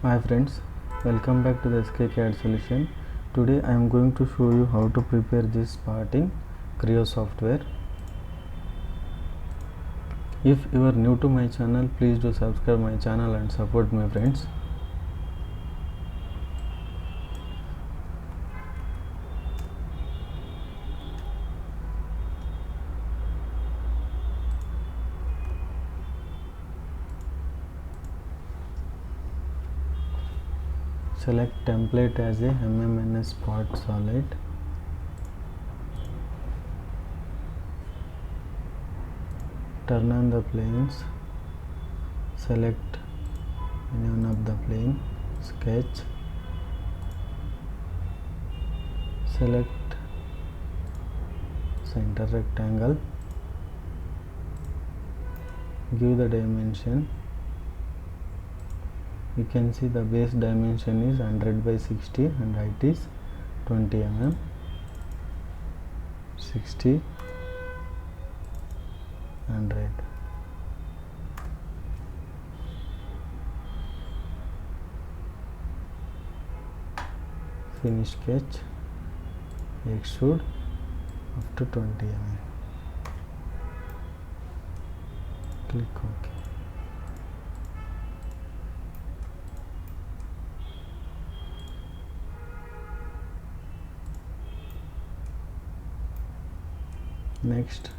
Hi friends, welcome back to the SK solution. Today I am going to show you how to prepare this part in CREO software. If you are new to my channel, please do subscribe my channel and support my friends. Select template as a MMNS part solid. Turn on the planes. Select any one of the plane. Sketch. Select center rectangle. Give the dimension. You can see the base dimension is 100 by 60 and height is 20 mm. 60, 100. Finish sketch. Extrude up to 20 mm. Click OK. Next,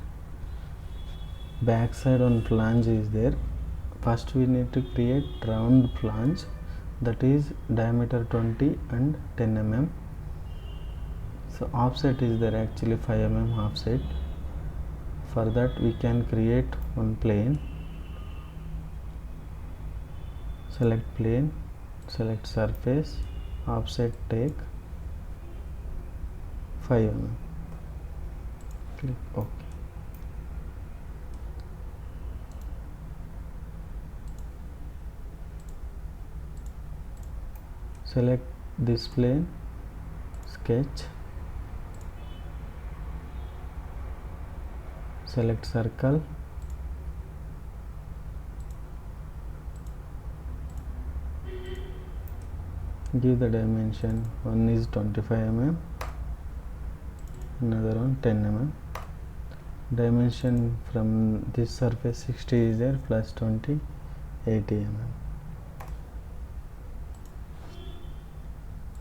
backside on flange is there. First we need to create round flange, that is diameter 20 and 10 mm. So offset is there, actually 5 mm offset. For that we can create one plane. Select plane, select surface, offset take 5 mm. Click OK. Select this plane, sketch, select circle, give the dimension. One is 25 mm, another one 10 mm. Dimension from this surface 60 is there, plus 20, 80 mm.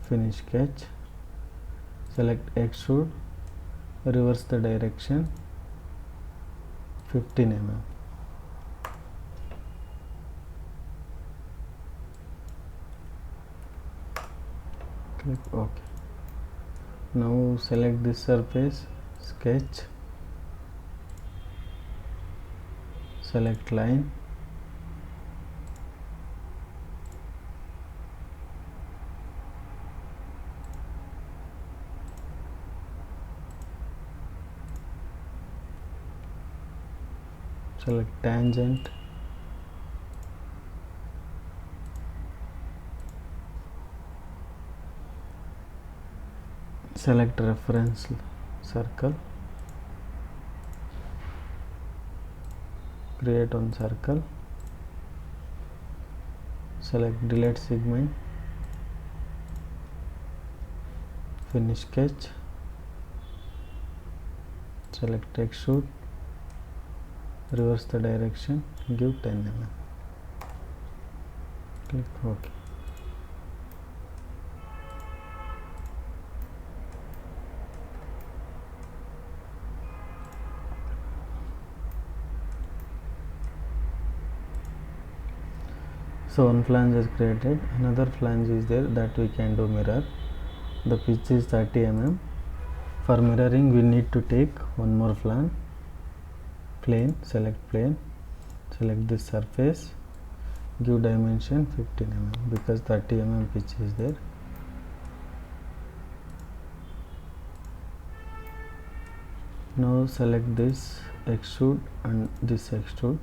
Finish sketch. Select extrude, reverse the direction 15 mm. Click OK. Now select this surface, sketch, select line, select tangent, select reference circle, create one circle, select delete segment, finish sketch, select extrude, reverse the direction, give 10 mm. Click OK. So one flange is created, another flange is there that we can do mirror. The pitch is 30 mm. For mirroring we need to take one more plane, select plane, select this surface, give dimension 15 mm because 30 mm pitch is there. Now select this extrude and this extrude,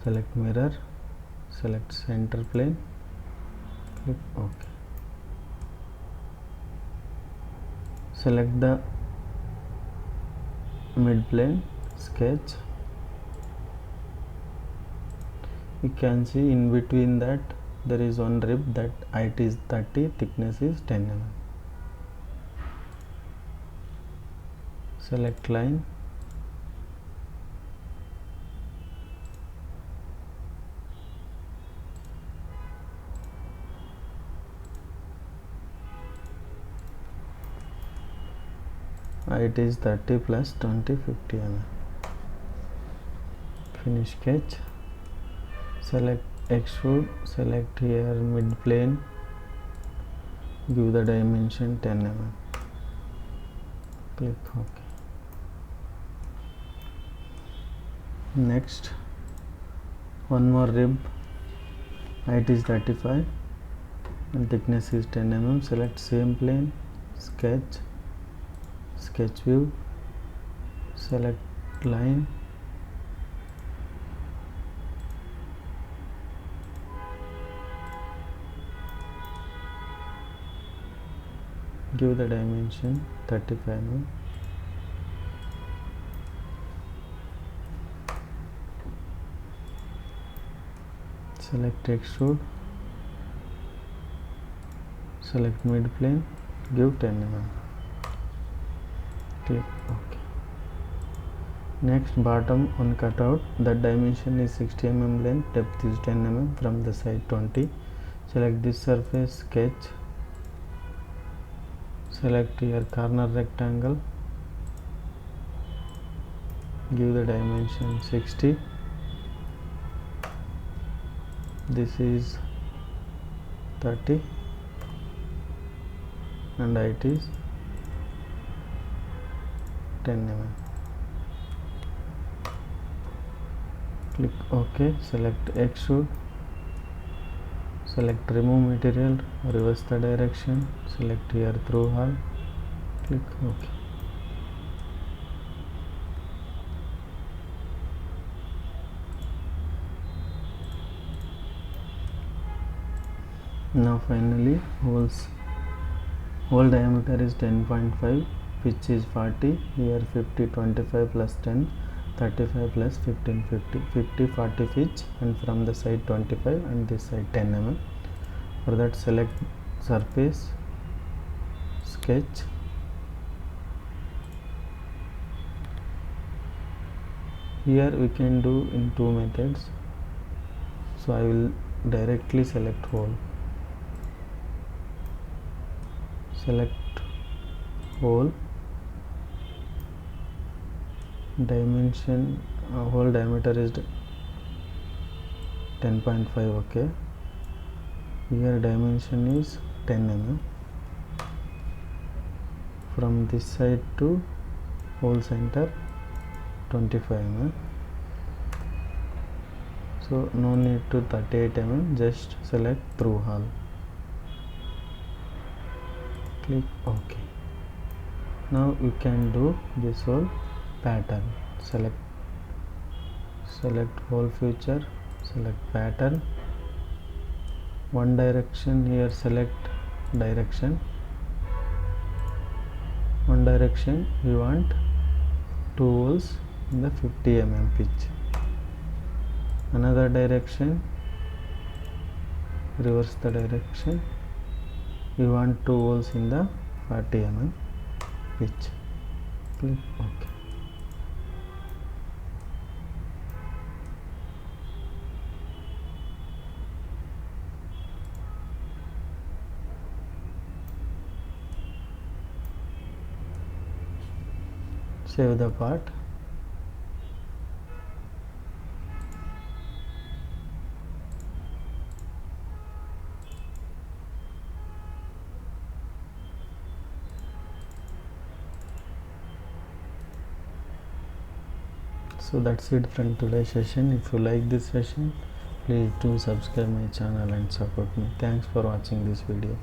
select mirror, select center plane, click OK. Select the mid plane, sketch. You can see in between that there is one rib that height is 30, thickness is 10 mm. Select line, height is 30 plus 20, 50 mm. Finish sketch. Select extrude, select here mid plane, give the dimension 10 mm. Click OK. Next, one more rib, height is 35 and thickness is 10 mm. Select same plane, sketch, sketch view, select line, give the dimension 35 mm. Select extrude, select mid plane, give 10 mm. Click OK. Next, bottom one cutout, that dimension is 60 mm length, depth is 10 mm, from the side 20. Select this surface, sketch, select here corner rectangle, give the dimension 60. This is 30 and height is 10 mm. Click OK. Select extrude, select remove material, reverse the direction, select here through hole, click OK. Now finally hole diameter is 10.5, pitch is 40, here 50, 25 plus 10, 35 plus 15, 50, 40 pitch, and from the side 25 and this side 10 mm. For that, select surface, sketch, here we can do in two methods, so I will directly select hole. Select hole, dimension, hole diameter is 10.5, okay. Here dimension is 10 mm. From this side to hole center 25 mm. So no need to 38 mm, just select through hole. Click OK. Now you can do this whole pattern. Select whole feature, select pattern, one direction, here select direction, one direction you want 2 holes in the 50 mm pitch, another direction reverse the direction, you want 2 holes in the 40 mm pitch. Click OK. Save the part. So that's it from today's session. If you like this session, please do subscribe my channel and support me. Thanks for watching this video.